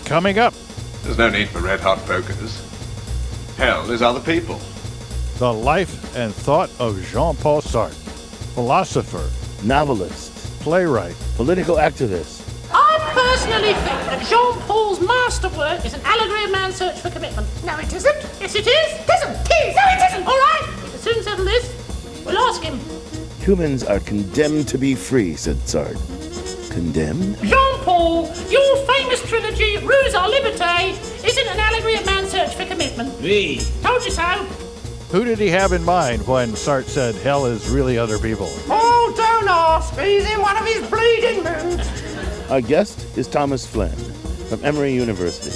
Coming up, There's no need for red-hot focus. Hell is other people. the life and thought of Jean-Paul Sartre, philosopher, Novelist, playwright. political activist. I personally think that Jean-Paul's masterwork is an allegory of man's search for commitment. No, it isn't. Yes, it is. It isn't. It is. No, it isn't. All right. We can soon settle this. We'll ask him. Humans are condemned to be free, said Sartre. Condemned? Jean-Paul, your famous trilogy, Ruse à Liberté, isn't an allegory of man's search for commitment. Me. Told you so. Who did he have in mind when Sartre said hell is really other people? Oh, don't ask. He's in one of his bleeding moods. Our guest is Thomas Flynn from Emory University.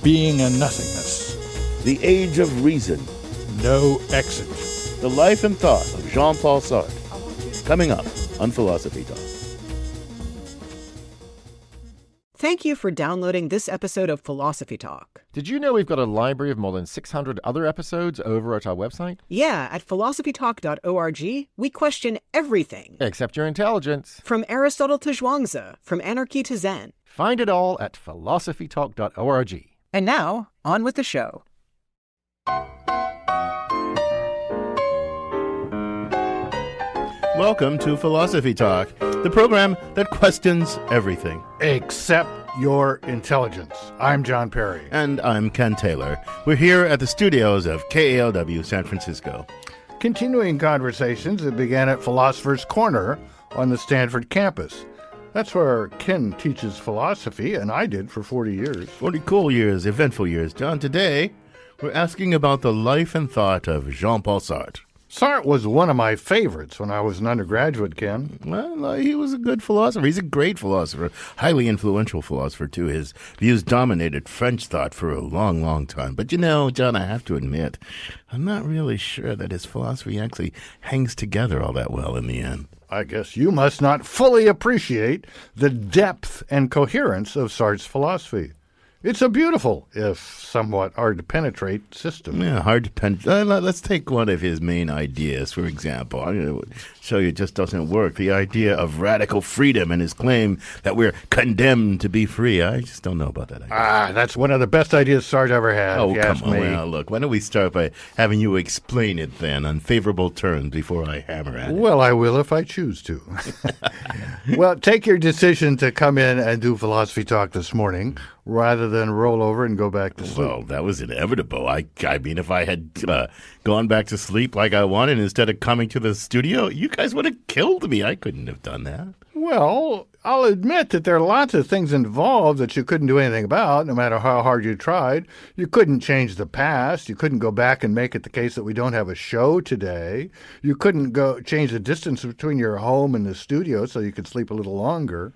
Being a nothingness. The Age of Reason. No exit. The life and thought of Jean-Paul Sartre. Coming up on Philosophy Talk. Thank you for downloading this episode of Philosophy Talk. Did you know we've got a library of more than 600 other episodes over at our website? Yeah, at philosophytalk.org, we question everything. Except your intelligence. From Aristotle to Zhuangzi, from anarchy to Zen. Find it all at philosophytalk.org. And now, on with the show. Welcome to Philosophy Talk, the program that questions everything. Except your intelligence. I'm John Perry. And I'm Ken Taylor. We're here at the studios of KALW San Francisco. Continuing conversations that began at Philosopher's Corner on the Stanford campus. That's where Ken teaches philosophy, and I did for 40 years. 40 cool years, eventful years. John, today we're asking about the life and thought of Jean-Paul Sartre. Sartre was one of my favorites when I was an undergraduate, Ken. Well, he was a good philosopher. He's a great philosopher, highly influential philosopher, too. His views dominated French thought for a long, long time. But you know, John, I have to admit, I'm not really sure that his philosophy actually hangs together all that well in the end. I guess you must not fully appreciate the depth and coherence of Sartre's philosophy. It's a beautiful, if somewhat hard-to-penetrate system. Yeah, hard to penetrate. Let's take one of his main ideas, for example. I'm going to show you it just doesn't work. The idea of radical freedom and his claim that we're condemned to be free. I just don't know about that idea. That's one of the best ideas Sartre ever had, Oh, if you ask come on. me. Well, look, why don't we start by having you explain it then on favorable terms before I hammer at it? Well, I will if I choose to. Well, take your decision to come in and do Philosophy Talk this morning rather than roll over and go back to sleep. Well, that was inevitable. I mean, if I had gone back to sleep like I wanted instead of coming to the studio, you guys would have killed me. I couldn't have done that. Well, I'll admit that there are lots of things involved that you couldn't do anything about, no matter how hard you tried. You couldn't change the past. You couldn't go back and make it the case that we don't have a show today. You couldn't go change the distance between your home and the studio so you could sleep a little longer.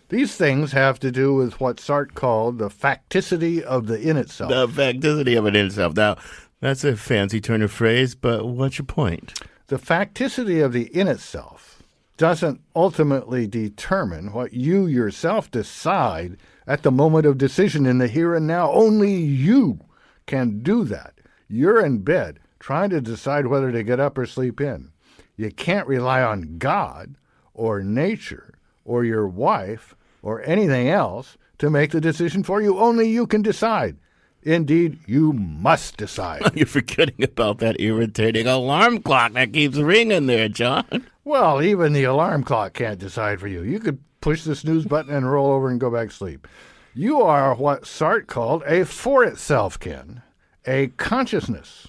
These things have to do with what Sartre called the facticity of the in itself. The facticity of it in itself. Now, that's a fancy turn of phrase, but what's your point? The facticity of the in itself doesn't ultimately determine what you yourself decide at the moment of decision in the here and now. Only you can do that. You're in bed trying to decide whether to get up or sleep in. You can't rely on God or nature or your wife or anything else to make the decision for you. Only you can decide. Indeed, you must decide. You're forgetting about that irritating alarm clock that keeps ringing there, John. Well, even the alarm clock can't decide for you. You could push the snooze button and roll over and go back to sleep. You are what Sartre called a for itself, Ken, a consciousness.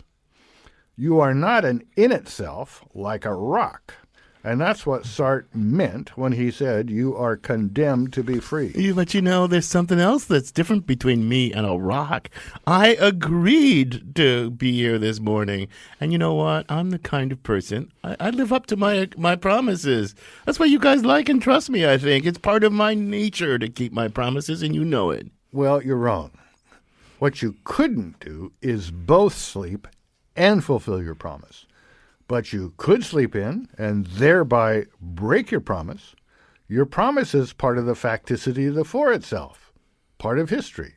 You are not an in itself like a rock. And that's what Sartre meant when he said you are condemned to be free. But you know, there's something else that's different between me and a rock. I agreed to be here this morning. And you know what? I'm the kind of person, I live up to my promises. That's why you guys like and trust me, I think. It's part of my nature to keep my promises, and you know it. Well, you're wrong. What you couldn't do is both sleep and fulfill your promise. But you could sleep in and thereby break your promise. Your promise is part of the facticity of the for itself, part of history.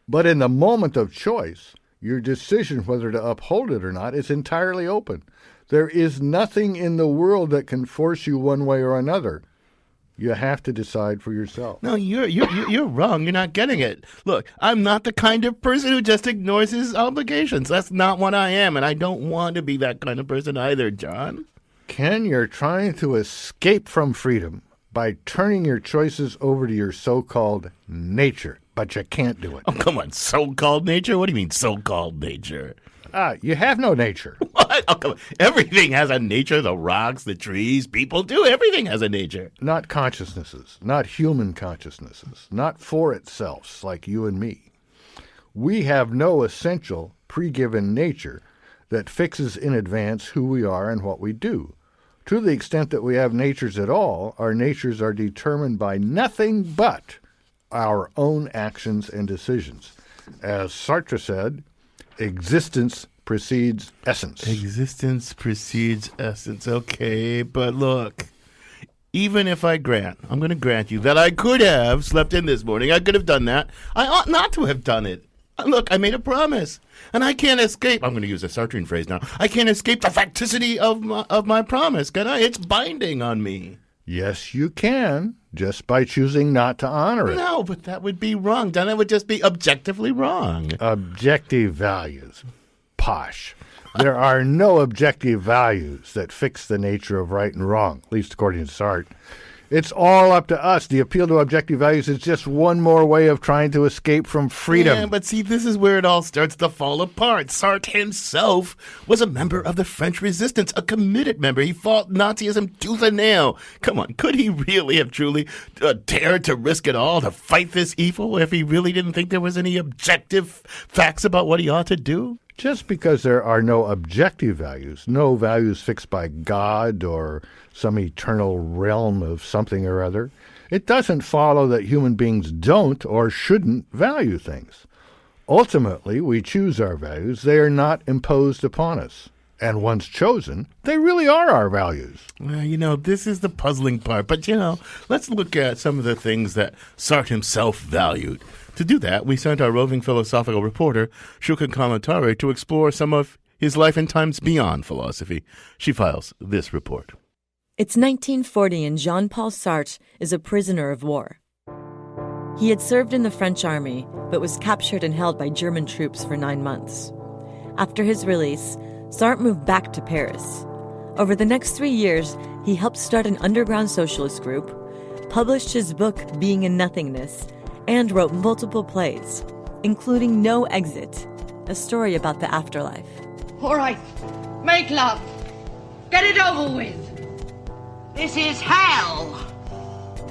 But in the moment of choice, your decision whether to uphold it or not is entirely open. There is nothing in the world that can force you one way or another. You have to decide for yourself. No, you're wrong. You're not getting it. Look, I'm not the kind of person who just ignores his obligations. That's not what I am, and I don't want to be that kind of person either, John. Ken, you're trying to escape from freedom by turning your choices over to your so-called nature, but you can't do it. Oh, come on, so-called nature? What do you mean, so-called nature? You have no nature. What? Oh, come on. Everything has a nature. The rocks, the trees, people do. Everything has a nature. Not consciousnesses, not human consciousnesses, not for itself like you and me. We have no essential pre-given nature that fixes in advance who we are and what we do. To the extent that we have natures at all, our natures are determined by nothing but our own actions and decisions. As Sartre said, existence precedes essence. Existence precedes essence. Okay, but look, even if I'm going to grant you that I could have slept in this morning. I could have done that. I ought not to have done it. Look, I made a promise, and I can't escape. I'm going to use a Sartrean phrase now. I can't escape the facticity of my promise, can I? It's binding on me. Yes, you can, just by choosing not to honor it. No, but that would be wrong. Then it would just be objectively wrong. Objective values. Posh. There are no objective values that fix the nature of right and wrong, at least according to Sartre. It's all up to us. The appeal to objective values is just one more way of trying to escape from freedom. Yeah, but see, this is where it all starts to fall apart. Sartre himself was a member of the French resistance, a committed member. He fought Nazism tooth and nail. Come on, could he really have truly dared to risk it all to fight this evil if he really didn't think there was any objective facts about what he ought to do? Just because there are no objective values, no values fixed by God or some eternal realm of something or other, it doesn't follow that human beings don't or shouldn't value things. Ultimately, we choose our values. They are not imposed upon us. And once chosen, they really are our values. Well, this is the puzzling part. But, let's look at some of the things that Sartre himself valued. To do that, we sent our roving philosophical reporter, Shuka Kamatari, to explore some of his life and times beyond philosophy. She files this report. It's 1940 and Jean-Paul Sartre is a prisoner of war. He had served in the French army, but was captured and held by German troops for 9 months. After his release, Sartre moved back to Paris. Over the next 3 years, he helped start an underground socialist group, published his book Being in Nothingness, and wrote multiple plays, including No Exit, a story about the afterlife. All right, make love. Get it over with. This is hell.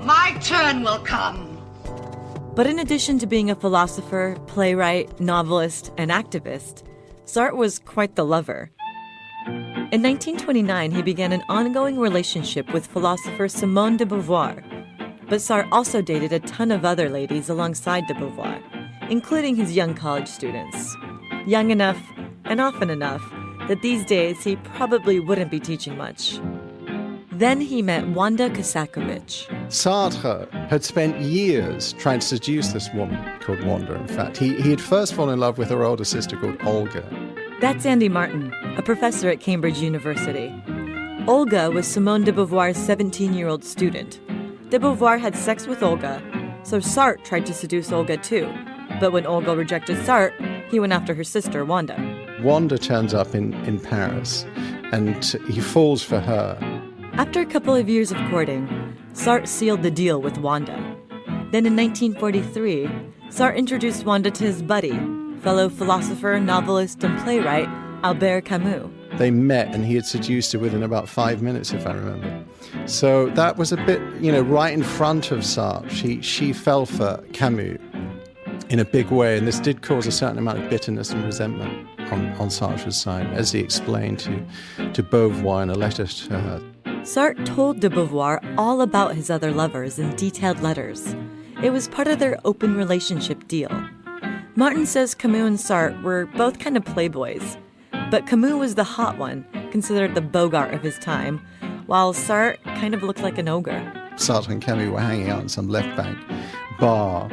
My turn will come. But in addition to being a philosopher, playwright, novelist, and activist, Sartre was quite the lover. In 1929, he began an ongoing relationship with philosopher Simone de Beauvoir. But Sartre also dated a ton of other ladies alongside de Beauvoir, including his young college students. Young enough and often enough that these days he probably wouldn't be teaching much. Then he met Wanda Kasakovich. Sartre had spent years trying to seduce this woman called Wanda. In fact, he had first fallen in love with her older sister called Olga. That's Andy Martin, a professor at Cambridge University. Olga was Simone de Beauvoir's 17-year-old student. De Beauvoir had sex with Olga, so Sartre tried to seduce Olga too. But when Olga rejected Sartre, he went after her sister, Wanda. Wanda turns up in Paris, and he falls for her. After a couple of years of courting, Sartre sealed the deal with Wanda. Then in 1943, Sartre introduced Wanda to his buddy, fellow philosopher, novelist, and playwright, Albert Camus. They met, and he had seduced her within about 5 minutes, if I remember. So that was a bit, right in front of Sartre. She fell for Camus in a big way, and this did cause a certain amount of bitterness and resentment on Sartre's side, as he explained to Beauvoir in a letter to her. Sartre told de Beauvoir all about his other lovers in detailed letters. It was part of their open relationship deal. Martin says Camus and Sartre were both kind of playboys, but Camus was the hot one, considered the Bogart of his time, while Sartre kind of looked like an ogre. Sartre and Camus were hanging out in some left bank bar,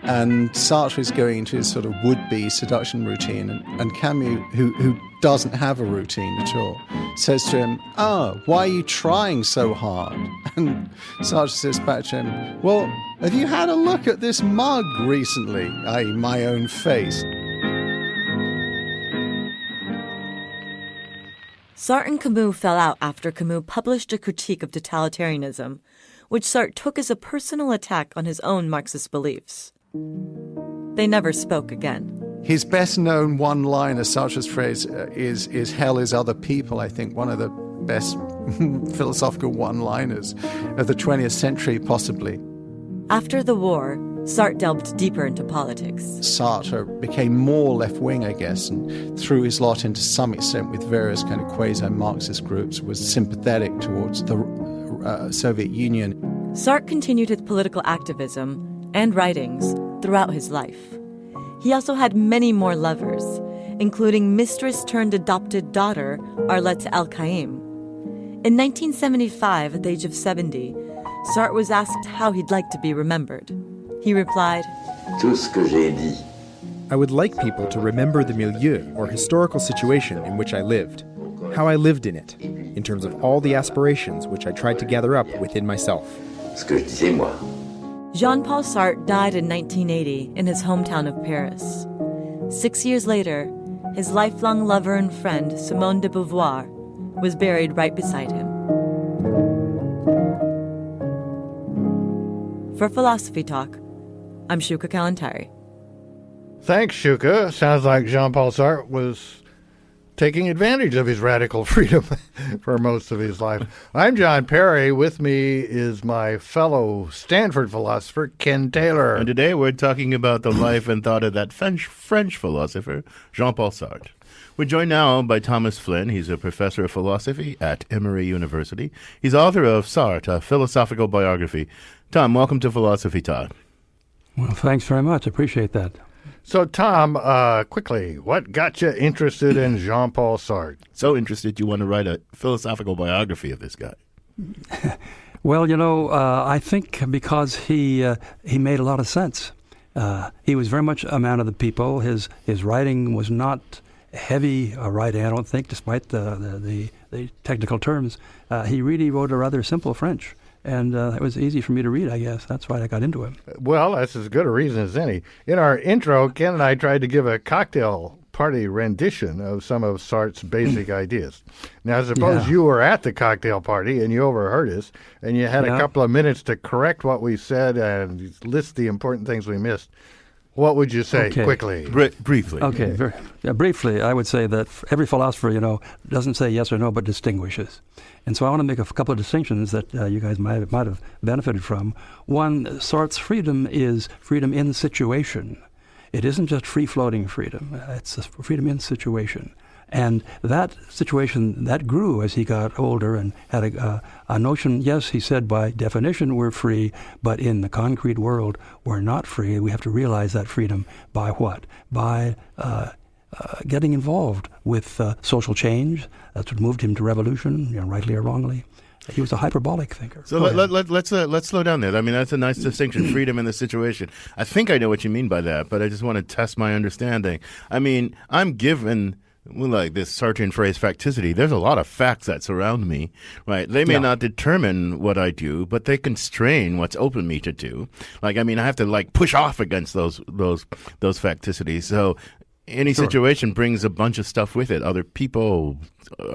and Sartre is going into his sort of would-be seduction routine, and Camus, who doesn't have a routine at all, says to him, why are you trying so hard? And Sartre says back to him, well, have you had a look at this mug recently? I.e., my own face. Sartre and Camus fell out after Camus published a critique of totalitarianism, which Sartre took as a personal attack on his own Marxist beliefs. They never spoke again. His best-known one-liner, Sartre's phrase, is hell is other people, I think, one of the best philosophical one-liners of the 20th century, possibly. After the war, Sartre delved deeper into politics. Sartre became more left-wing, I guess, and threw his lot into some extent with various kind of quasi-Marxist groups, was sympathetic towards the Soviet Union. Sartre continued his political activism and writings throughout his life. He also had many more lovers, including mistress-turned-adopted daughter Arlette El-Kaim. In 1975, at the age of 70, Sartre was asked how he'd like to be remembered. He replied, Tout ce que j'ai dit. I would like people to remember the milieu or historical situation in which I lived, how I lived in it, in terms of all the aspirations which I tried to gather up within myself. Ce que je disais moi. Jean-Paul Sartre died in 1980 in his hometown of Paris. 6 years later, his lifelong lover and friend, Simone de Beauvoir, was buried right beside him. For Philosophy Talk, I'm Shuka Kalantari. Thanks, Shuka. Sounds like Jean-Paul Sartre was taking advantage of his radical freedom for most of his life. I'm John Perry. With me is my fellow Stanford philosopher, Ken Taylor. And today we're talking about the life and thought of that French philosopher, Jean-Paul Sartre. We're joined now by Thomas Flynn. He's a professor of philosophy at Emory University. He's author of Sartre, a Philosophical Biography. Tom, welcome to Philosophy Talk. Well, thanks very much. Appreciate that. So, Tom, quickly, what got you interested in Jean-Paul Sartre? So interested you want to write a philosophical biography of this guy. Well, I think because he made a lot of sense. He was very much a man of the people. His writing was not heavy writing, I don't think, despite the technical terms. He really wrote a rather simple French. And it was easy for me to read, I guess. That's why I got into him. Well, that's as good a reason as any. In our intro, Ken and I tried to give a cocktail party rendition of some of Sartre's basic ideas. Now, suppose you were at the cocktail party and you overheard us, and you had a couple of minutes to correct what we said and list the important things we missed. What would you say quickly? Briefly. Okay, briefly, I would say that every philosopher, doesn't say yes or no, but distinguishes. And so I want to make a couple of distinctions that you guys might have benefited from. One, Sartre's freedom is freedom in situation. It isn't just free-floating freedom. It's freedom in situation. And that situation, that grew as he got older and had a notion, yes, he said by definition we're free, but in the concrete world we're not free. We have to realize that freedom by what? By getting involved with social change. That's what moved him to revolution, rightly or wrongly. He was a hyperbolic thinker. So let's slow down there. I mean, that's a nice distinction, freedom in the situation. I think I know what you mean by that, but I just want to test my understanding. I mean, I'm given like this Sartrean phrase, facticity. There's a lot of facts that surround me, right? They may not determine what I do, but they constrain what's open me to do. Like, I mean, I have to push off against those facticities. So any situation brings a bunch of stuff with it, other people,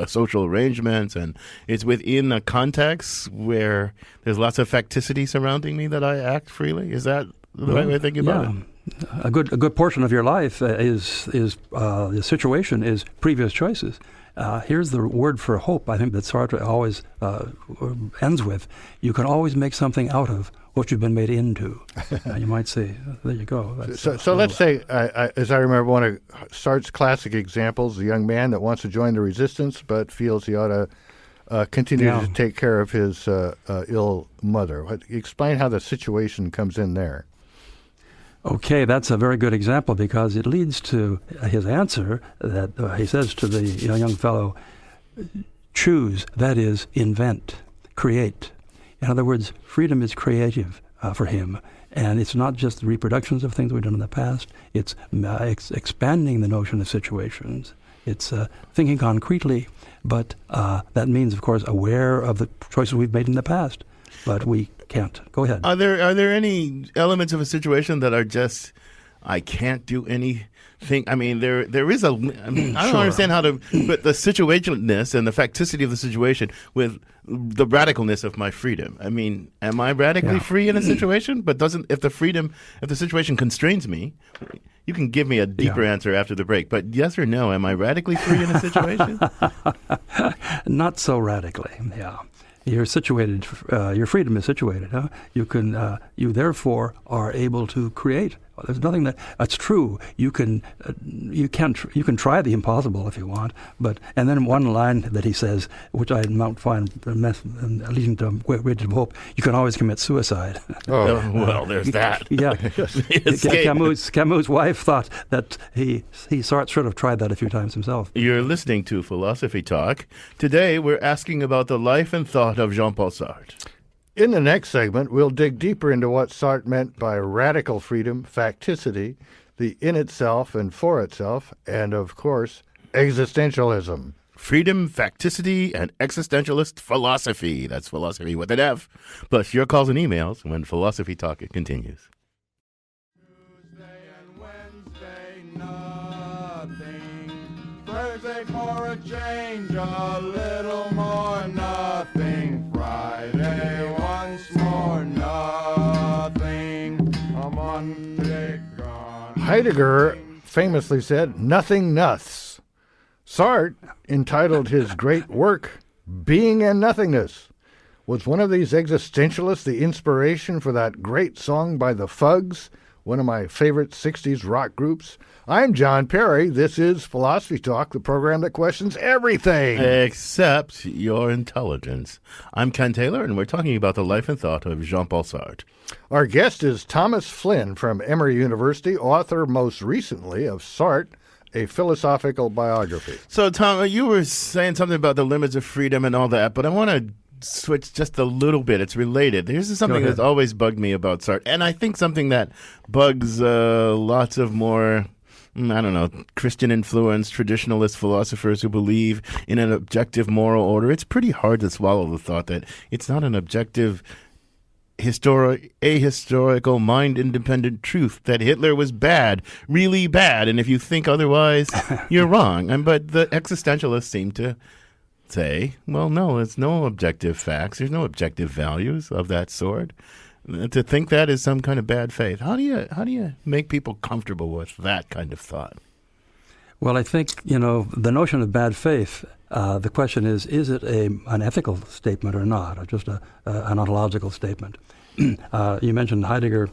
social arrangements, and it's within a context where there's lots of facticity surrounding me that I act freely. Is that the right way of thinking about it? A good portion of your life is the situation is previous choices. Here's the word for hope, I think, that Sartre always ends with. You can always make something out of what you've been made into. You might say, there you go. So let's say, as I remember, one of Sartre's classic examples, a young man that wants to join the resistance but feels he ought to continue to take care of his ill mother. Explain how the situation comes in there. Okay, that's a very good example because it leads to his answer that he says to the young fellow, choose, that is, invent, create. In other words, freedom is creative for him. And it's not just the reproductions of things we've done in the past. It's expanding the notion of situations. It's thinking concretely, but that means, of course, aware of the choices we've made in the past. but we can't. Go ahead. Are there any elements of a situation that are just, I can't do anything? I mean, there is a. I mean, I don't understand how to put the situationness and the facticity of the situation with the radicalness of my freedom. I mean, am I radically free in a situation? But if the situation constrains me, you can give me a deeper answer after the break. But yes or no, am I radically free in a situation? Not so radically. Yeah. You're situated. Your freedom is situated. Huh? You can. You therefore are able to create. There's nothing that's true. You can. You try the impossible if you want. And then one line that he says, which I might find leading to great hope. You can always commit suicide. Oh, well, there's that. Yeah. Camus' wife thought that he sort of tried that a few times himself. You're listening to Philosophy Talk. Today, we're asking about the life and thought of Jean-Paul Sartre. In the next segment, we'll dig deeper into what Sartre meant by radical freedom, facticity, the in itself and for itself, and, of course, existentialism. Freedom, facticity, and existentialist philosophy. That's philosophy with an F. Plus your calls and emails when Philosophy Talk continues. Tuesday and Wednesday, nothing. Thursday for a change, a little more nothing. Friday once more, nothing. A Monday gone. Heidegger famously said, "Nothing noths." Sartre entitled his great work, Being and Nothingness. Was one of these existentialists the inspiration for that great song by the Fugs, one of my favorite 60s rock groups? I'm John Perry. This is Philosophy Talk, the program that questions everything except your intelligence. I'm Ken Taylor, and we're talking about the life and thought of Jean-Paul Sartre. Our guest is Thomas Flynn from Emory University, author most recently of Sartre, a Philosophical Biography. So, Tom, you were saying something about the limits of freedom and all that, but I want to switch just a little bit. It's related. Here's something that's always bugged me about Sartre, and I think something that bugs lots of more, I don't know, Christian-influenced traditionalist philosophers who believe in an objective moral order. It's pretty hard to swallow the thought that it's not an objective ahistorical, mind-independent truth that Hitler was bad, really bad, and if you think otherwise, you're wrong. But the existentialists seem to say, well, no, there's no objective facts. There's no objective values of that sort. To think that is some kind of bad faith. How do you make people comfortable with that kind of thought? Well, I think, the notion of bad faith, the question is it an ethical statement or not, or just an ontological statement? You mentioned Heidegger.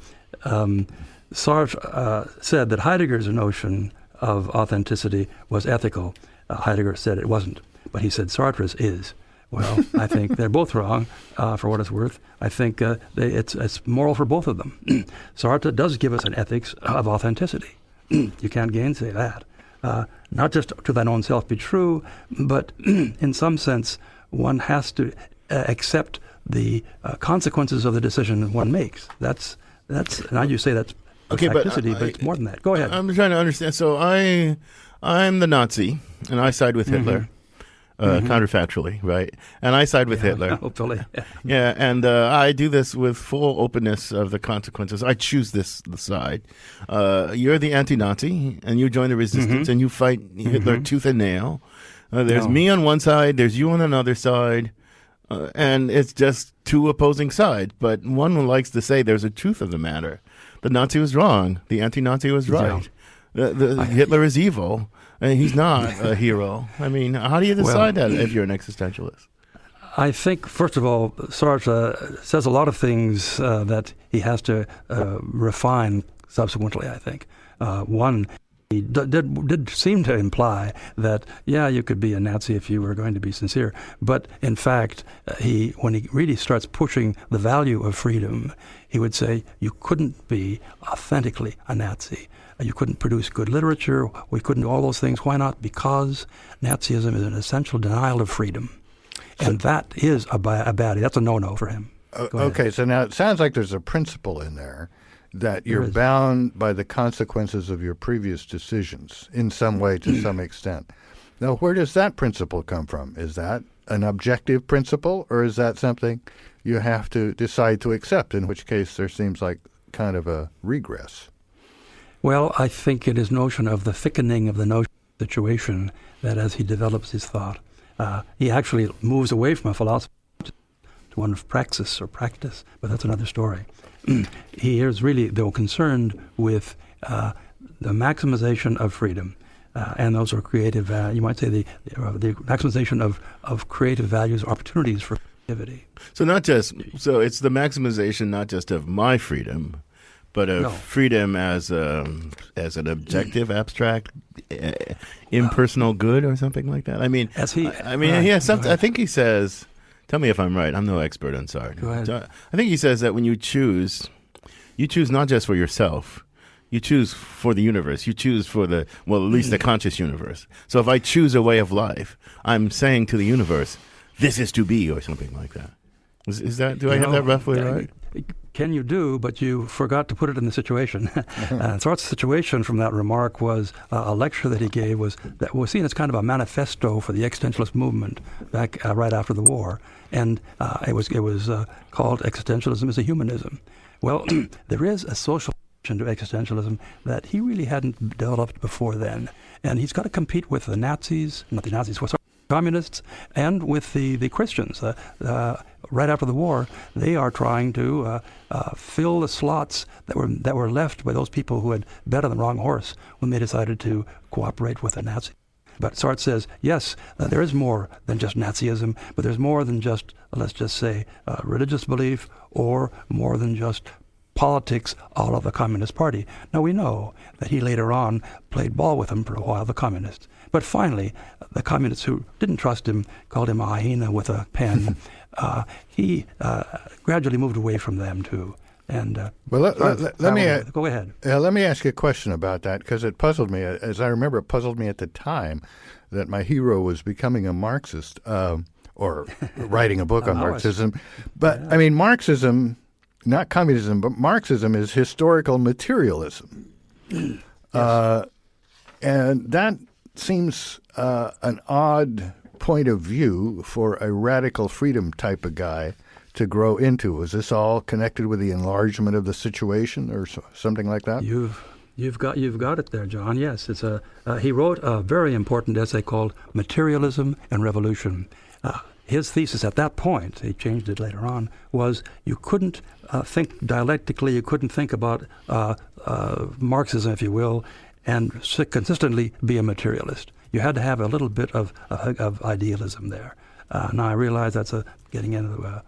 Sartre said that Heidegger's notion of authenticity was ethical. Heidegger said it wasn't, but he said Sartre's is. Well, I think they're both wrong, for what it's worth. I think it's moral for both of them. Sartre does give us an ethics of authenticity. You can't gainsay that. Not just to thine own self be true, but in some sense, one has to accept the consequences of the decision one makes. That's now you say that's facticity, but it's more than that. Go ahead. I'm trying to understand. So I'm the Nazi, and I side with Hitler. Counterfactually, right? And I side with Hitler. Hopefully. Yeah, and I do this with full openness of the consequences. I choose the side. You're the anti-Nazi, and you join the resistance, and you fight Hitler tooth and nail. There's me on one side, there's you on another side, and it's just two opposing sides. But one likes to say there's a truth of the matter. The Nazi was wrong. The anti-Nazi was right. Hitler is evil. And he's not a hero. I mean, how do you decide that if you're an existentialist? I think, first of all, Sartre says a lot of things that he has to refine subsequently, I think. One, he did seem to imply that, you could be a Nazi if you were going to be sincere. But in fact, when he really starts pushing the value of freedom, he would say you couldn't be authentically a Nazi. You couldn't produce good literature. We couldn't do all those things. Why not? Because Nazism is an essential denial of freedom. And that is a baddie. That's a no-no for him. Okay, so now it sounds like there's a principle in there that you're bound by the consequences of your previous decisions in some way to some extent. Now, where does that principle come from? Is that an objective principle, or is that something you have to decide to accept, in which case there seems like kind of a regress? Well, I think it is notion of the thickening of the notion of situation that as he develops his thought, he actually moves away from a philosophy to one of praxis or practice, but that's another story. He is really, though, concerned with the maximization of freedom, and those are creative, you might say the maximization of creative values, opportunities for creativity. So it's the maximization not just of my freedom, but of freedom as an objective, abstract, impersonal good or something like that. I mean, I think he says, tell me if I'm right, I'm no expert on Sartre. Go ahead. I think he says that when you choose not just for yourself, you choose for the universe. You choose for at least the conscious universe. So if I choose a way of life, I'm saying to the universe, this is to be, or something like that. Is that, do I have that roughly right? Can you do, but you forgot to put it in the situation. Sartre's situation from that remark was a lecture that he gave was seen as kind of a manifesto for the existentialist movement back right after the war. And it was called Existentialism is a Humanism. Well, there is a social to existentialism that he really hadn't developed before then. And he's got to compete with the Nazis, not the Nazis, communists, and with the Christians. Right after the war, they are trying to fill the slots that were left by those people who had bet on the wrong horse when they decided to cooperate with the Nazis. But Sartre says, yes, there is more than just Nazism, but there's more than just, let's just say, religious belief, or more than just politics all of the Communist Party. Now, we know that he later on played ball with them for a while, the communists. But finally, the communists who didn't trust him called him a hyena with a pen. He gradually moved away from them, too. And let me go ahead. Let me ask you a question about that, because it puzzled me. As I remember, it puzzled me at the time that my hero was becoming a Marxist or writing a book on Marxism. But, I mean, Marxism, not communism, but Marxism is historical materialism. Yes. And that seems an odd point of view for a radical freedom type of guy to grow into. Is this all connected with the enlargement of the situation or something like that? You've got it there, John. Yes, it's he wrote a very important essay called Materialism and Revolution. His thesis at that point, he changed it later on, was you couldn't think dialectically, you couldn't think about Marxism, if you will, and consistently be a materialist. You had to have a little bit of idealism there. Now, I realize that's getting into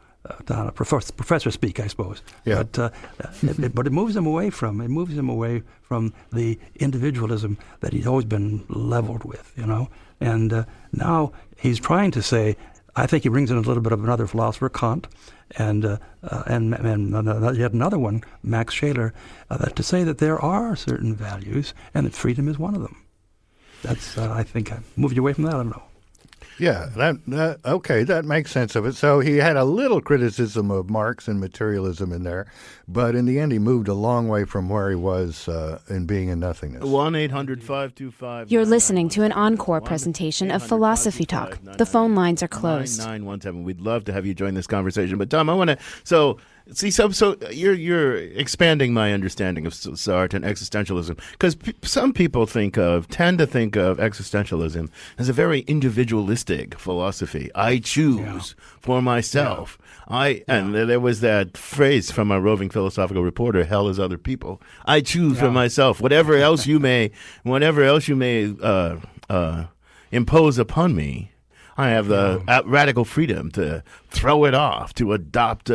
professor speak, I suppose. Yeah. But it moves him away from the individualism that he's always been leveled with, you know. And now he's trying to say, I think he brings in a little bit of another philosopher, Kant, and yet another one, Max Scheler, to say that there are certain values and that freedom is one of them. That's I think I moved you away from that. I don't know. Yeah, that makes sense of it. So he had a little criticism of Marx and materialism in there, but in the end he moved a long way from where he was in being in nothingness. 1-800-525. You're listening to an encore presentation of Philosophy Talk. The phone lines are closed. 9917. We'd love to have you join this conversation. But Tom, I want to so you're expanding my understanding of Sartre and existentialism, because some people tend to think of existentialism as a very individualistic philosophy. I choose for myself. And there was that phrase from a roving philosophical reporter, hell is other people. I choose for myself. Whatever else you may impose upon me, I have the radical freedom to throw it off, to adopt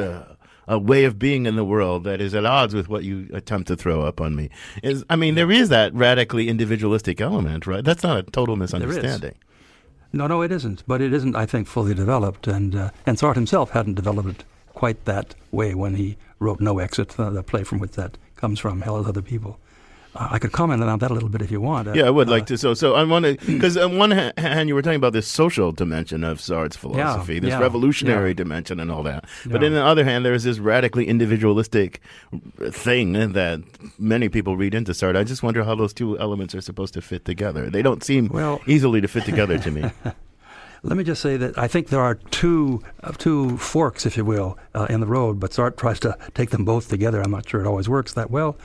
a way of being in the world that is at odds with what you attempt to throw up on me. There is that radically individualistic element, right? That's not a total misunderstanding. No, it isn't. But it isn't, I think, fully developed. And Sartre himself hadn't developed it quite that way when he wrote No Exit, the play from which that comes from, Hell is Other People. I could comment on that a little bit if you want. I would like to. So I want to, because on one hand you were talking about this social dimension of Sartre's philosophy, this revolutionary dimension and all that. But on the other hand, there is this radically individualistic thing that many people read into Sartre. I just wonder how those two elements are supposed to fit together. They don't seem easily to fit together to me. let me just say that I think there are two forks, if you will, in the road, but Sartre tries to take them both together. I'm not sure it always works that well.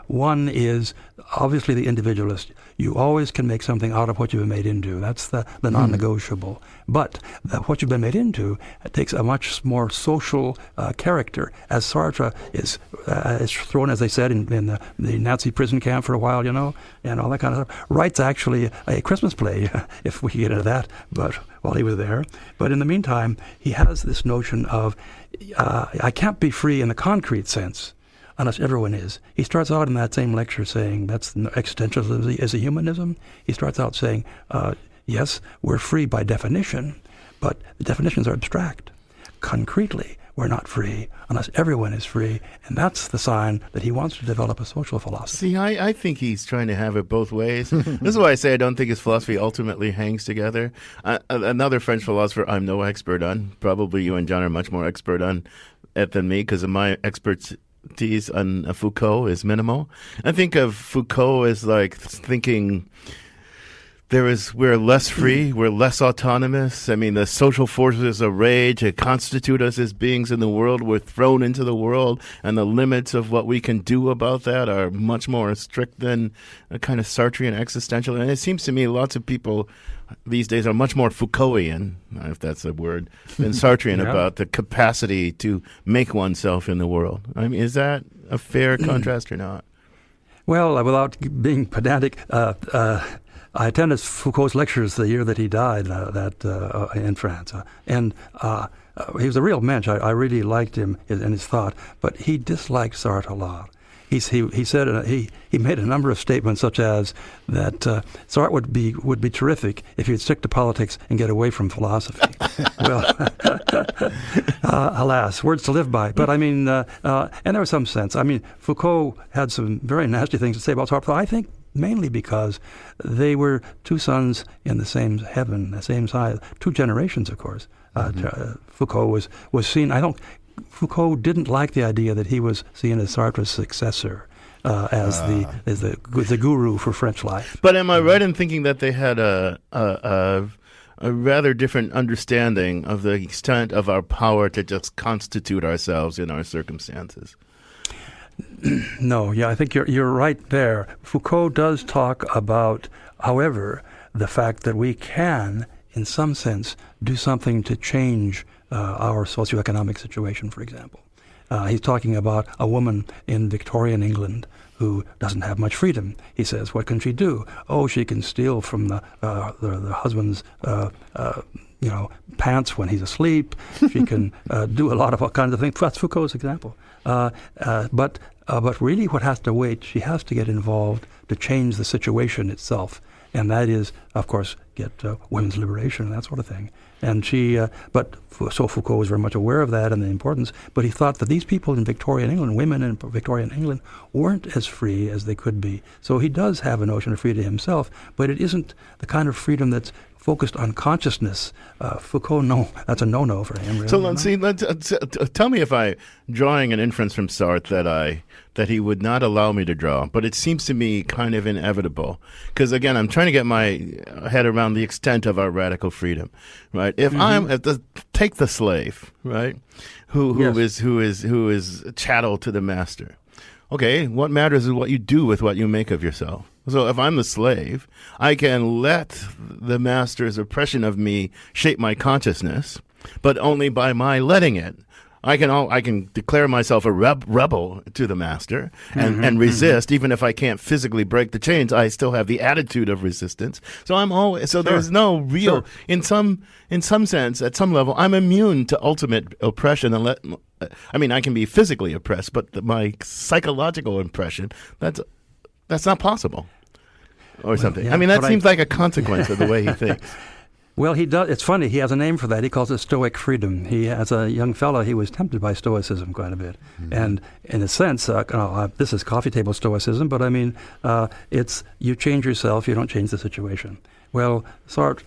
One is obviously the individualist. You always can make something out of what you've been made into. That's the non-negotiable. But what you've been made into takes a much more social character, as Sartre is thrown, as they said, in the Nazi prison camp for a while, and all that kind of stuff. Writes actually a Christmas play, if we get into that, but while he was there. But in the meantime, he has this notion of, I can't be free in the concrete sense unless everyone is. He starts out in that same lecture saying that's existentialism is a humanism. He starts out saying, yes, we're free by definition, but the definitions are abstract. Concretely, we're not free unless everyone is free, and that's the sign that he wants to develop a social philosophy. See, I think he's trying to have it both ways. This is why I say I don't think his philosophy ultimately hangs together. Another French philosopher I'm no expert on, probably you and John are much more expert on it than me because of my expertise on Foucault is minimal. I think of Foucault as like thinking we're less free, we're less autonomous. I mean, the social forces of rage that constitute us as beings in the world, we're thrown into the world, and the limits of what we can do about that are much more strict than a kind of Sartrean existential. And it seems to me lots of people these days are much more Foucaultian, if that's a word, than Sartrean about the capacity to make oneself in the world. I mean, is that a fair contrast or not? Well, without being pedantic, I attended Foucault's lectures the year that he died in France. And he was a real mensch. I really liked him and his thought, but he disliked Sartre a lot. He said he made a number of statements such as that Sartre would be terrific if he'd stick to politics and get away from philosophy. Well, alas, words to live by. But I mean, and there was some sense. I mean, Foucault had some very nasty things to say about Sartre. I think mainly because they were two sons in the same heaven, the same size, two generations, of course. Foucault was seen. Foucault didn't like the idea that he was seen as Sartre's successor as the guru for French life. But am I right in thinking that they had a rather different understanding of the extent of our power to just constitute ourselves in our circumstances? No, I think you're right there. Foucault does talk about, however, the fact that we can, in some sense, do something to change our socioeconomic situation, for example. He's talking about a woman in Victorian England who doesn't have much freedom. He says, what can she do? Oh, she can steal from the husband's pants when he's asleep. She can do a lot of all kinds of things. That's Foucault's example. But really what has to wait, she has to get involved to change the situation itself. And that is, of course, get women's liberation and that sort of thing. And so Foucault was very much aware of that and the importance, but he thought that these people in Victorian England, women in Victorian England, weren't as free as they could be. So he does have a notion of freedom himself, but it isn't the kind of freedom that's focused on consciousness. Foucault, no, that's a no-no for him. Really. So tell me if I'm drawing an inference from Sartre that he would not allow me to draw, but it seems to me kind of inevitable. Because again, I'm trying to get my head around the extent of our radical freedom, right? If take the slave, right, who is chattel to the master. Okay, what matters is what you do with what you make of yourself. So if I'm the slave, I can let the master's oppression of me shape my consciousness, but only by my letting it. I can declare myself a rebel to the master and resist, even if I can't physically break the chains. I still have the attitude of resistance. So I'm always there's no real in some sense at some level I'm immune to ultimate oppression I can be physically oppressed, but my psychological oppression that's not possible or something. Yeah, that seems like a consequence of the way he thinks. Well, he does. It's funny. He has a name for that. He calls it Stoic freedom. As a young fellow, he was tempted by Stoicism quite a bit. Mm-hmm. And in a sense, this is coffee table Stoicism, but it's you change yourself, you don't change the situation. Well, Sartre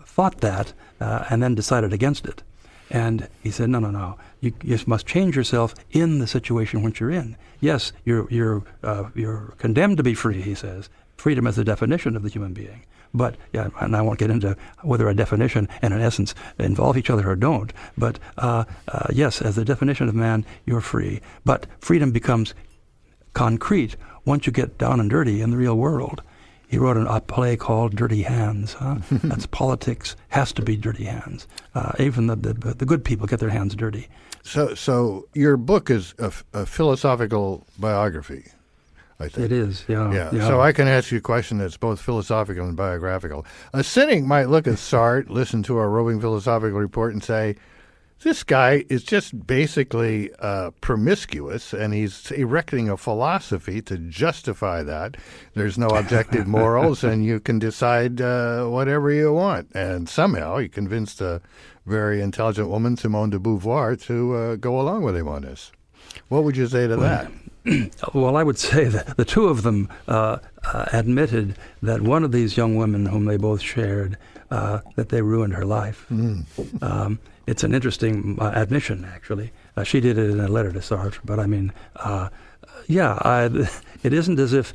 thought that and then decided against it. And he said, no. You must change yourself in the situation which you're in. Yes, you're condemned to be free, he says. Freedom is the definition of the human being. But, yeah, and I won't get into whether a definition and an essence involve each other or don't. But, yes, as the definition of man, you're free. But freedom becomes concrete once you get down and dirty in the real world. He wrote a play called Dirty Hands. That's politics, has to be dirty hands. Even the good people get their hands dirty. So your book is a philosophical biography, I think. It is, yeah. So I can ask you a question that's both philosophical and biographical. A cynic might look at Sartre, listen to our roving philosophical report, and say, this guy is just basically promiscuous, and he's erecting a philosophy to justify that. There's no objective morals, and you can decide whatever you want. And somehow he convinced a very intelligent woman, Simone de Beauvoir, to go along with him on this. What would you say to that? Well, I would say that the two of them admitted that one of these young women whom they both shared, that they ruined her life. It's an interesting admission, actually. She did it in a letter to Sartre, but I mean, it isn't as if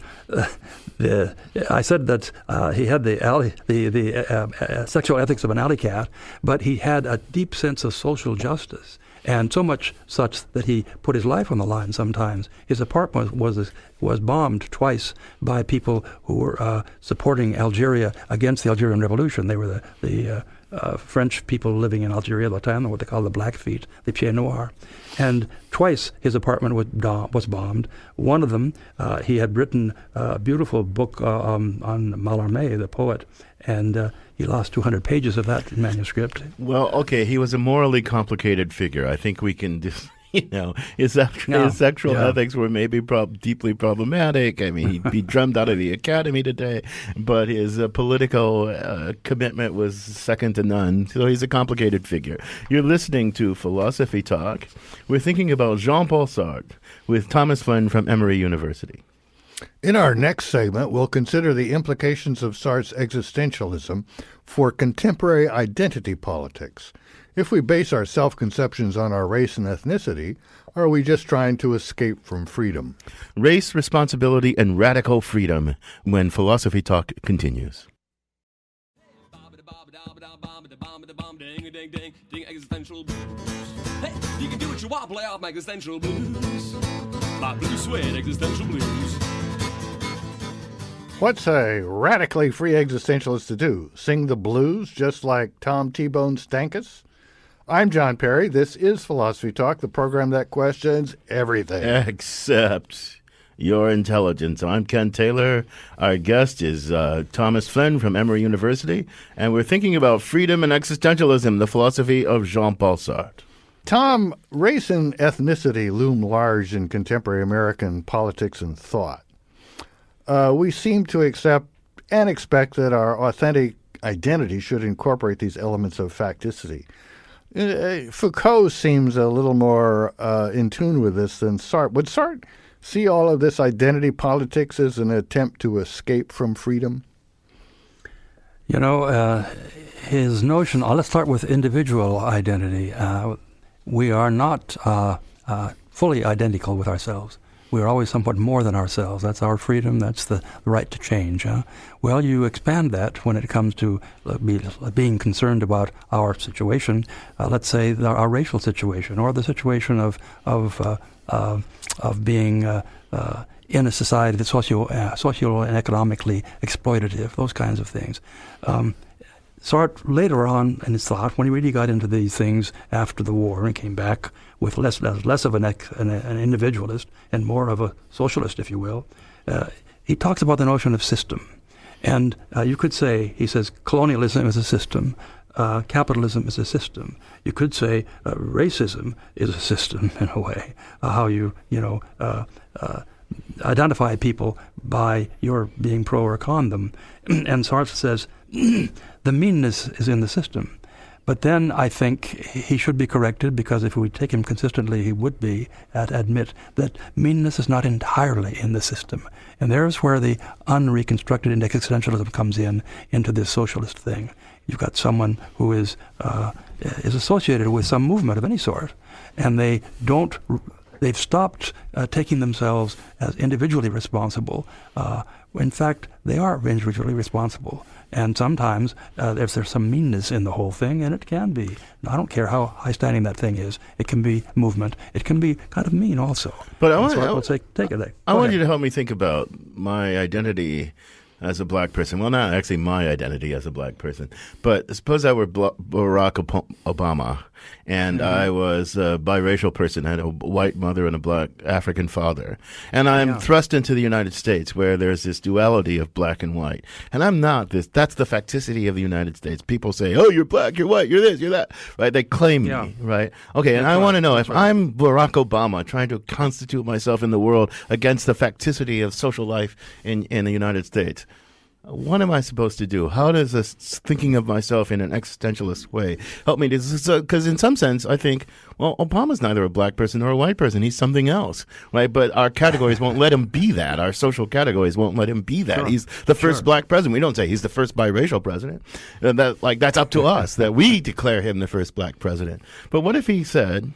I said that he had the sexual ethics of an alley cat, but he had a deep sense of social justice, and so much such that he put his life on the line sometimes. His apartment was bombed twice by people who were supporting Algeria against the Algerian Revolution. They were the French people living in Algeria at the time, what they call the Blackfeet, the Pieds Noirs. And twice his apartment was bombed. One of them, he had written a beautiful book on Mallarmé, the poet, and he lost 200 pages of that manuscript. Well, okay, he was a morally complicated figure. I think we can just... his sexual ethics were maybe deeply problematic. I mean, he'd be drummed out of the academy today, but his political commitment was second to none. So he's a complicated figure. You're listening to Philosophy Talk. We're thinking about Jean-Paul Sartre with Thomas Flynn from Emory University. In our next segment, we'll consider the implications of Sartre's existentialism for contemporary identity politics. If we base our self-conceptions on our race and ethnicity, are we just trying to escape from freedom? Race, responsibility, and radical freedom when Philosophy Talk continues. Hey, you can do what you want, play off my existential blues. My blue suede existential blues. What's a radically free existentialist to do? Sing the blues just like Tom T-Bone Stankus? I'm John Perry. This is Philosophy Talk, the program that questions everything. Except your intelligence. I'm Ken Taylor. Our guest is Thomas Flynn from Emory University, and we're thinking about freedom and existentialism, the philosophy of Jean-Paul Sartre. Tom, race and ethnicity loom large in contemporary American politics and thought. We seem to accept and expect that our authentic identity should incorporate these elements of facticity. Foucault seems a little more in tune with this than Sartre. Would Sartre see all of this identity politics as an attempt to escape from freedom? You know, his notion, let's start with individual identity. We are not fully identical with ourselves. We are always somewhat more than ourselves. That's our freedom. That's the right to change. Well, you expand that when it comes to being concerned about our situation. Let's say our racial situation, or the situation of being in a society that's socio and economically exploitative. Those kinds of things. Sartre, later on in his thought, when he really got into these things after the war and came back with less of an individualist and more of a socialist, if you will, he talks about the notion of system. And you could say, he says, colonialism is a system, capitalism is a system. You could say racism is a system in a way, how you identify people by your being pro or con them. And Sartre says, the meanness is in the system. But then I think he should be corrected, because if we take him consistently, he would admit that meanness is not entirely in the system. And there's where the unreconstructed existentialism comes into this socialist thing. You've got someone who is associated with some movement of any sort, and they've stopped taking themselves as individually responsible. In fact, they are individually responsible. And sometimes if there's some meanness in the whole thing, and it can be. I don't care how high-standing that thing is. It can be movement. It can be kind of mean also. But I want you to help me think about my identity as a black person. Well, not actually my identity as a black person, but suppose I were Barack Obama, and I was a biracial person, had a white mother and a black African father, and I'm thrust into the United States where there's this duality of black and white, and I'm not this. That's the facticity of the United States. People say, oh, you're black, you're white, you're this, you're that, right? They claim me, right? Okay, and I want to know if I'm Barack Obama trying to constitute myself in the world against the facticity of social life in the United States. What am I supposed to do? How does this thinking of myself in an existentialist way help me? Because in some sense, I think, well, Obama's neither a black person nor a white person. He's something else, right? But our categories won't let him be that. Our social categories won't let him be that. Sure. He's the first black president. We don't say he's the first biracial president. And that's up to us, that we declare him the first black president. But what if he said,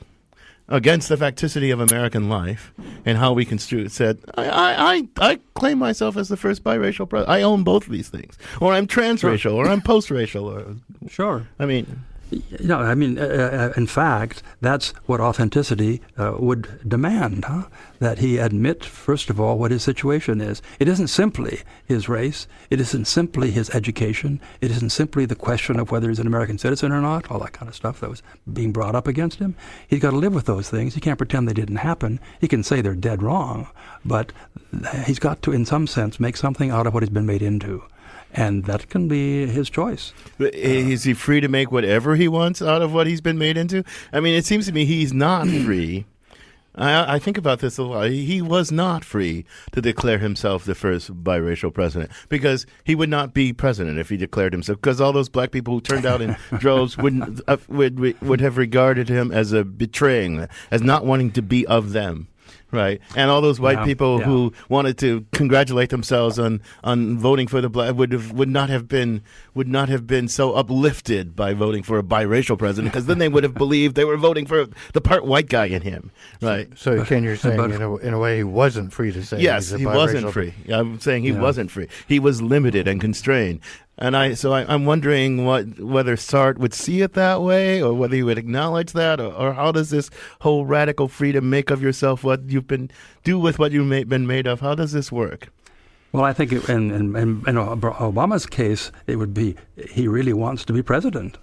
against the facticity of American life and how we construe it, said, I claim myself as the first biracial president. I own both of these things. Or I'm transracial, or I'm post-racial. Sure. I mean... in fact, that's what authenticity would demand, huh? That he admit, first of all, what his situation is. It isn't simply his race. It isn't simply his education. It isn't simply the question of whether he's an American citizen or not, all that kind of stuff that was being brought up against him. He's got to live with those things. He can't pretend they didn't happen. He can say they're dead wrong, but he's got to, in some sense, make something out of what he's been made into. And that can be his choice. Is he free to make whatever he wants out of what he's been made into? I mean, it seems to me he's not free. I think about this a lot. He was not free to declare himself the first biracial president, because he would not be president if he declared himself, because all those black people who turned out in droves would have regarded him as betraying, as not wanting to be of them. Right, and all those white people who wanted to congratulate themselves on voting for the black would not have been so uplifted by voting for a biracial president, because then they would have believed they were voting for the part white guy in him. Right. So Ken, you're saying in a way he wasn't free to say. Yes, he wasn't free. I'm saying he wasn't free. He was limited and constrained. And I'm wondering whether Sartre would see it that way, or whether he would acknowledge that, or how does this whole radical freedom make of yourself what you've do with what you've been made of? How does this work? Well, I think in Obama's case, it would be he really wants to be president.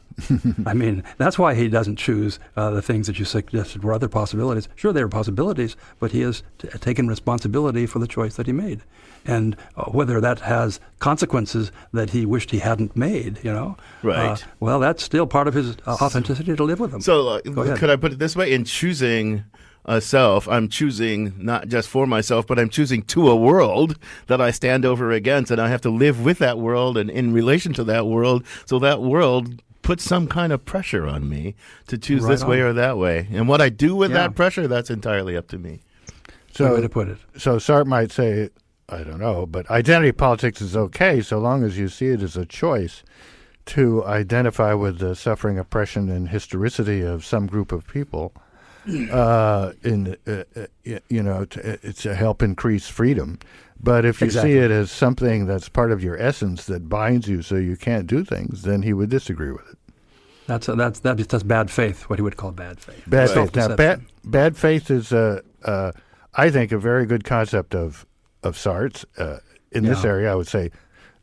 I mean, that's why he doesn't choose the things that you suggested were other possibilities. Sure, they were possibilities, but he has taken responsibility for the choice that he made. And whether that has consequences that he wished he hadn't made, Right. Well, that's still part of his authenticity to live with them. So could I put it this way? In choosing a self, I'm choosing not just for myself, but I'm choosing to a world that I stand over against, and I have to live with that world and in relation to that world, so that world puts some kind of pressure on me to choose this way or that way. And what I do with that pressure, that's entirely up to me. So, way to put it. So Sartre might say, I don't know, but identity politics is okay so long as you see it as a choice to identify with the suffering, oppression, and historicity of some group of people. To help increase freedom. But if you see it as something that's part of your essence that binds you so you can't do things, then he would disagree with it. That's bad faith, what he would call bad faith. Bad faith. Now, bad faith is, I think, a very good concept of Sartre's. In this area, I would say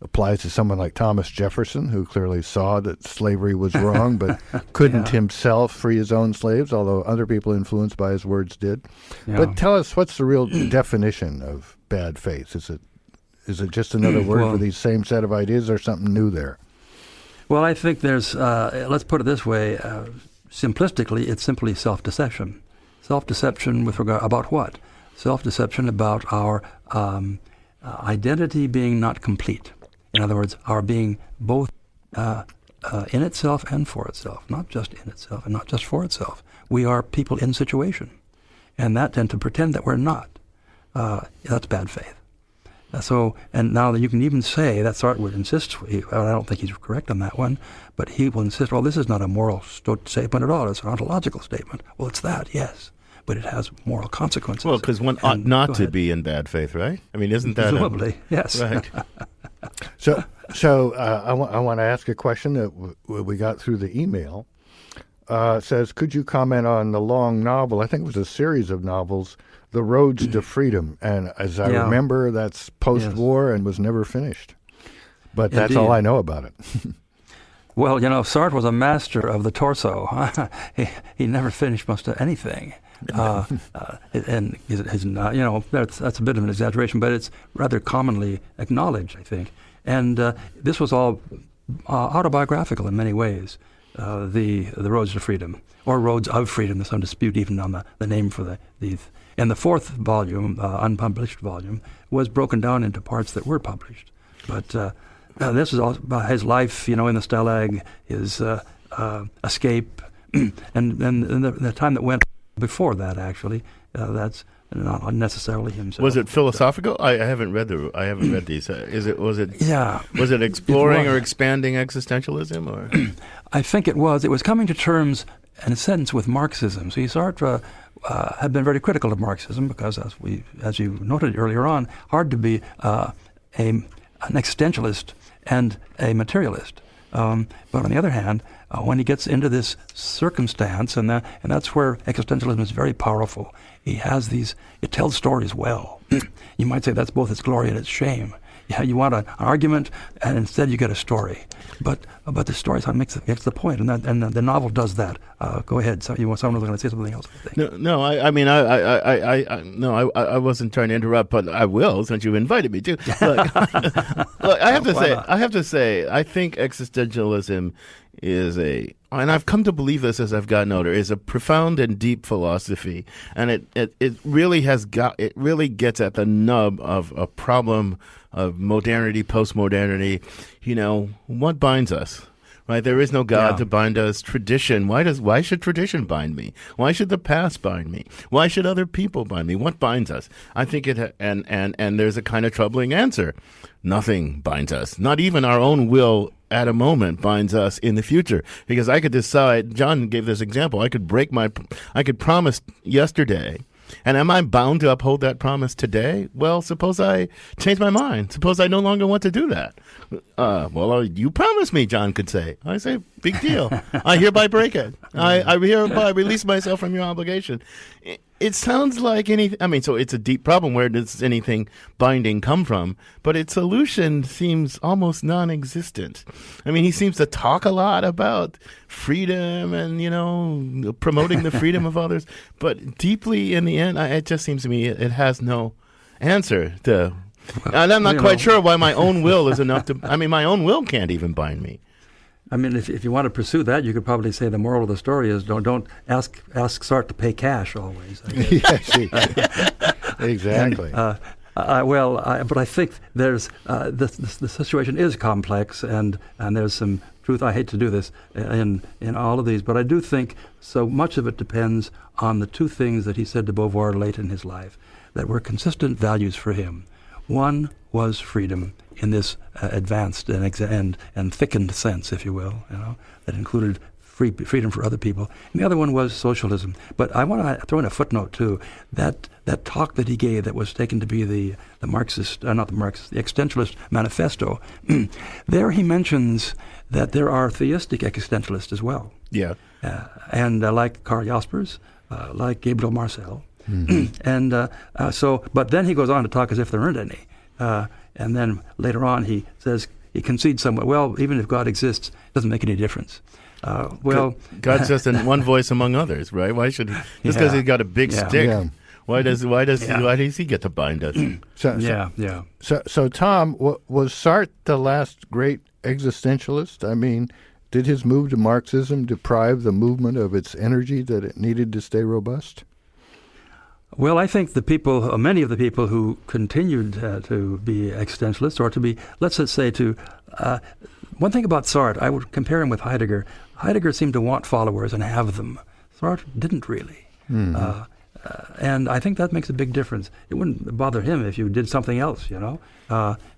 applies to someone like Thomas Jefferson, who clearly saw that slavery was wrong, but couldn't himself free his own slaves, although other people influenced by his words did. Yeah. But tell us, what's the real definition of bad faith? Is it just another word for these same set of ideas, or something new there? Well, I think there's, let's put it this way, simplistically, it's simply self-deception. Self-deception with regard, about what? Self-deception about our identity being not complete. In other words, our being both in itself and for itself, not just in itself and not just for itself. We are people in situation, and to pretend that we're not, that's bad faith. And now that you can even say that Sartre would insist, I don't think he's correct on that one, but he will insist, well, this is not a moral statement at all, it's an ontological statement. Well, it's that, yes, but it has moral consequences. Well, because one ought not to be in bad faith, right? I mean, isn't that... Presumably, yes. Right. So I want to ask a question that we got through the email. It says, could you comment on the long novel, I think it was a series of novels, The Roads to Freedom? And as I remember, that's post-war and was never finished. But that's all I know about it. Well, Sartre was a master of the torso. He never finished most of anything. And that's a bit of an exaggeration, but it's rather commonly acknowledged, I think. And this was all autobiographical in many ways. The Roads to Freedom, or Roads of Freedom. There's some dispute even on the name for these. And the fourth volume, unpublished volume, was broken down into parts that were published. But this is all about his life, in the Stalag, his escape, and the time that went before that. Actually, that's not necessarily himself. Was it philosophical? I haven't read these. Was it exploring or expanding existentialism, or? I think it was. It was coming to terms, in a sense, with Marxism. See, Sartre had been very critical of Marxism because, as you noted earlier on, hard to be an existentialist and a materialist. But on the other hand, when he gets into this circumstance, and that's where existentialism is very powerful. It tells stories well. You might say that's both its glory and its shame. Yeah, you want an argument, and instead you get a story. But the story makes the point, and the novel does that. Go ahead. So someone was going to say something else, I think. No. I wasn't trying to interrupt, but I will since you invited me to. Look, I have to say, I think existentialism is and I've come to believe this as I've gotten older, is a profound and deep philosophy, and it really gets at the nub of a problem of modernity, postmodernity. What binds us? Right? There is no God to bind us. Tradition. Why should tradition bind me? Why should the past bind me? Why should other people bind me? What binds us? I think and there's a kind of troubling answer. Nothing binds us. Not even our own will at a moment binds us in the future. Because I could decide, John gave this example, I could promise yesterday, and am I bound to uphold that promise today? Well, suppose I change my mind. Suppose I no longer want to do that. You promised me, John could say. I say, big deal. I hereby break it. I hereby release myself from your obligation. It sounds like anything. So it's a deep problem. Where does anything binding come from? But its solution seems almost non-existent. He seems to talk a lot about freedom and, promoting the freedom of others. But deeply in the end, it just seems to me it has no answer to. And I'm not quite sure why my own will is enough to. My own will can't even bind me. If you want to pursue that, you could probably say the moral of the story is don't ask Sartre to pay cash always. Exactly. But I think there's the situation is complex, and there's some truth. I hate to do this in all of these, but I do think so much of it depends on the two things that he said to Beauvoir late in his life that were consistent values for him. One was freedom in this advanced and thickened sense, if you will, that included freedom for other people. And the other one was socialism. But I want to throw in a footnote too. That talk that he gave, that was taken to be the existentialist manifesto. There he mentions that there are theistic existentialists as well. Yeah. And like Karl Jaspers, like Gabriel Marcel. Mm-hmm. But then he goes on to talk as if there aren't any. And then later on he says, he concedes somewhat, well, even if God exists, it doesn't make any difference. God's just in one voice among others, right? Why should he? Just because he's got a big stick. Yeah. Why does he get to bind us? So Tom, was Sartre the last great existentialist? Did his move to Marxism deprive the movement of its energy that it needed to stay robust? Well, I think many of the people who continued to be existentialists, or to be, let's just say, one thing about Sartre, I would compare him with Heidegger. Heidegger seemed to want followers and have them. Sartre didn't really. Mm-hmm. And I think that makes a big difference. It wouldn't bother him if you did something else,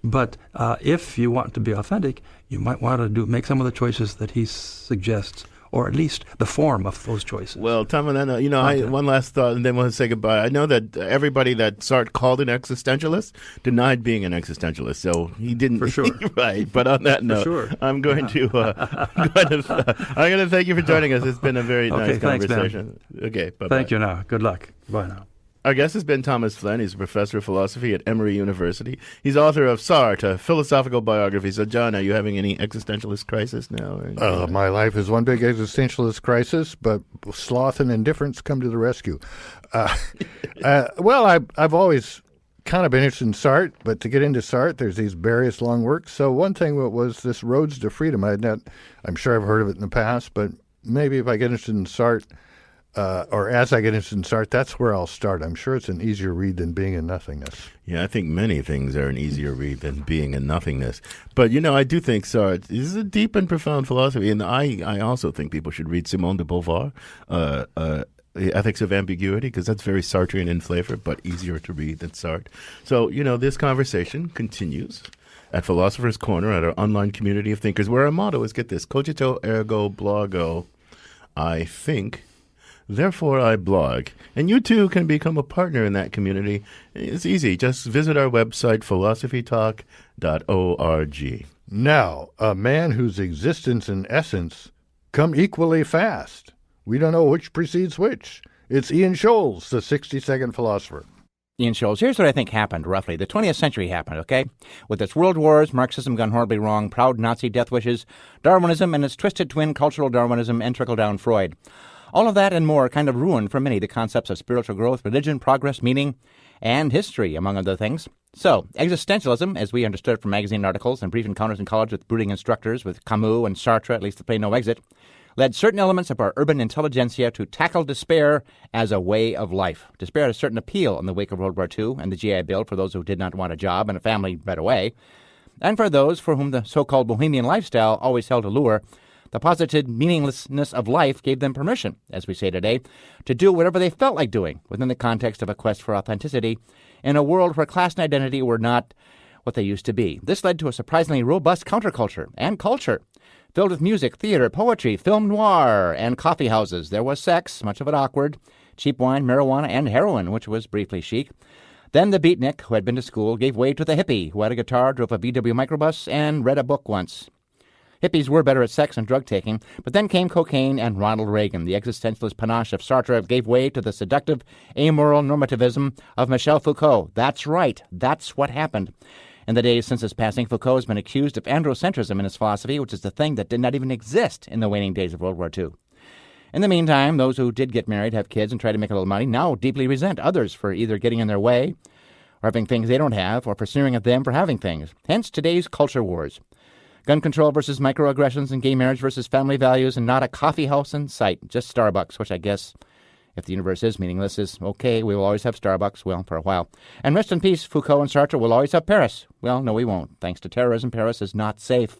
But if you want to be authentic, you might want to make some of the choices that he suggests, or at least the form of those choices. Well, Tom, one last thought, and then we'll say goodbye. I know that everybody that Sartre called an existentialist denied being an existentialist, so he didn't. For sure. Right. But on that note, sure. I'm going to thank you for joining us. It's been a very nice conversation. Thanks, okay, bye-bye. Thank you now. Good luck. Bye now. Our guest has been Thomas Flynn. He's a professor of philosophy at Emory University. He's author of Sartre, a philosophical biography. So, John, are you having any existentialist crisis now? My life is one big existentialist crisis, but sloth and indifference come to the rescue. Well, I've always kind of been interested in Sartre, but to get into Sartre, there's these various long works. So one thing was this Roads to Freedom. I'm sure I've heard of it in the past, but maybe if I get interested in Sartre, or as I get interested in Sartre, that's where I'll start. I'm sure it's an easier read than Being in Nothingness. Yeah, I think many things are an easier read than Being in Nothingness. But, I do think Sartre is a deep and profound philosophy. And I also think people should read Simone de Beauvoir, The Ethics of Ambiguity, because that's very Sartrean in flavor, but easier to read than Sartre. So, this conversation continues at Philosopher's Corner at our online community of thinkers, where our motto is, get this, cogito ergo blogo, I think, therefore I blog. And you too can become a partner in that community. It's easy. Just visit our website, philosophytalk.org. Now, a man whose existence and essence come equally fast. We don't know which precedes which. It's Ian Scholes, the 60-second philosopher. Ian Scholes, here's what I think happened, roughly. The 20th century happened, okay? With its world wars, Marxism gone horribly wrong, proud Nazi death wishes, Darwinism and its twisted twin cultural Darwinism, and trickle-down Freud. All of that and more kind of ruined for many the concepts of spiritual growth, religion, progress, meaning, and history, among other things. So, existentialism, as we understood it from magazine articles and brief encounters in college with brooding instructors, with Camus and Sartre, at least to play no exit, led certain elements of our urban intelligentsia to tackle despair as a way of life. Despair had a certain appeal in the wake of World War II and the GI Bill for those who did not want a job and a family right away. And for those for whom the so-called bohemian lifestyle always held a lure, the posited meaninglessness of life gave them permission, as we say today, to do whatever they felt like doing within the context of a quest for authenticity in a world where class and identity were not what they used to be. This led to a surprisingly robust counterculture and culture, filled with music, theater, poetry, film noir, and coffee houses. There was sex, much of it awkward, cheap wine, marijuana, and heroin, which was briefly chic. Then the beatnik, who had been to school, gave way to the hippie, who had a guitar, drove a VW microbus, and read a book once. Hippies were better at sex and drug-taking, but then came cocaine and Ronald Reagan. The existentialist panache of Sartre gave way to the seductive, amoral normativism of Michel Foucault. That's right. That's what happened. In the days since his passing, Foucault has been accused of androcentrism in his philosophy, which is the thing that did not even exist in the waning days of World War II. In the meantime, those who did get married, have kids, and try to make a little money now deeply resent others for either getting in their way or having things they don't have, or for sneering at them for having things. Hence today's culture wars. Gun control versus microaggressions, and gay marriage versus family values, and not a coffee house in sight, just Starbucks, which I guess, if the universe is meaningless, is okay, we will always have Starbucks, well, for a while. And rest in peace, Foucault and Sartre will always have Paris. Well, no, we won't. Thanks to terrorism, Paris is not safe.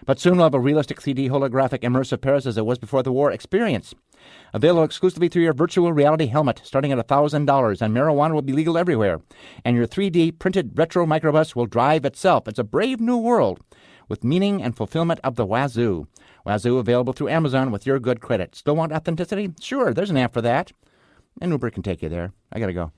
But soon we'll have a realistic 3D holographic immersive Paris as it was before the war experience. Available exclusively through your virtual reality helmet, starting at $1,000, and marijuana will be legal everywhere. And your 3D printed retro microbus will drive itself. It's a brave new world, with meaning and fulfillment of the wazoo. Wazoo available through Amazon with your good credit. Still want authenticity? Sure, there's an app for that. And Uber can take you there. I gotta go.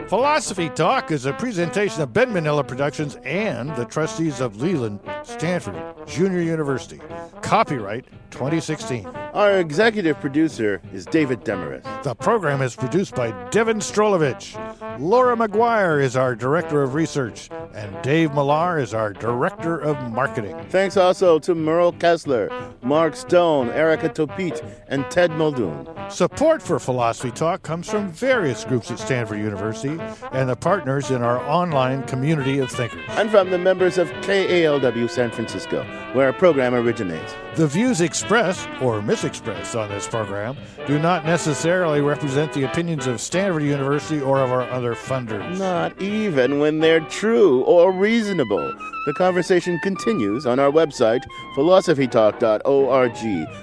Philosophy Talk is a presentation of Ben Manila Productions and the trustees of Leland Stanford Junior University. Copyright 2016. Our executive producer is David Demarest. The program is produced by Devin Strolovich. Laura McGuire is our Director of Research, and Dave Millar is our Director of Marketing. Thanks also to Merle Kessler, Mark Stone, Erica Topit, and Ted Muldoon. Support for Philosophy Talk comes from various groups at Stanford University and the partners in our online community of thinkers. And from the members of KALW San Francisco, where our program originates. The views expressed or misexpressed on this program do not necessarily represent the opinions of Stanford University or of our other funders. Not even when they're true or reasonable. The conversation continues on our website, philosophytalk.org.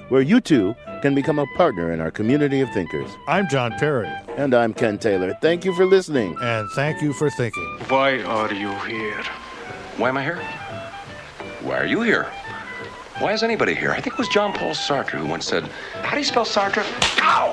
where you too can become a partner in our community of thinkers. I'm John Perry. And I'm Ken Taylor. Thank you for listening. And thank you for thinking. Why are you here? Why am I here? Why are you here? Why is anybody here? I think it was John Paul Sartre who once said, how do you spell Sartre? Ow!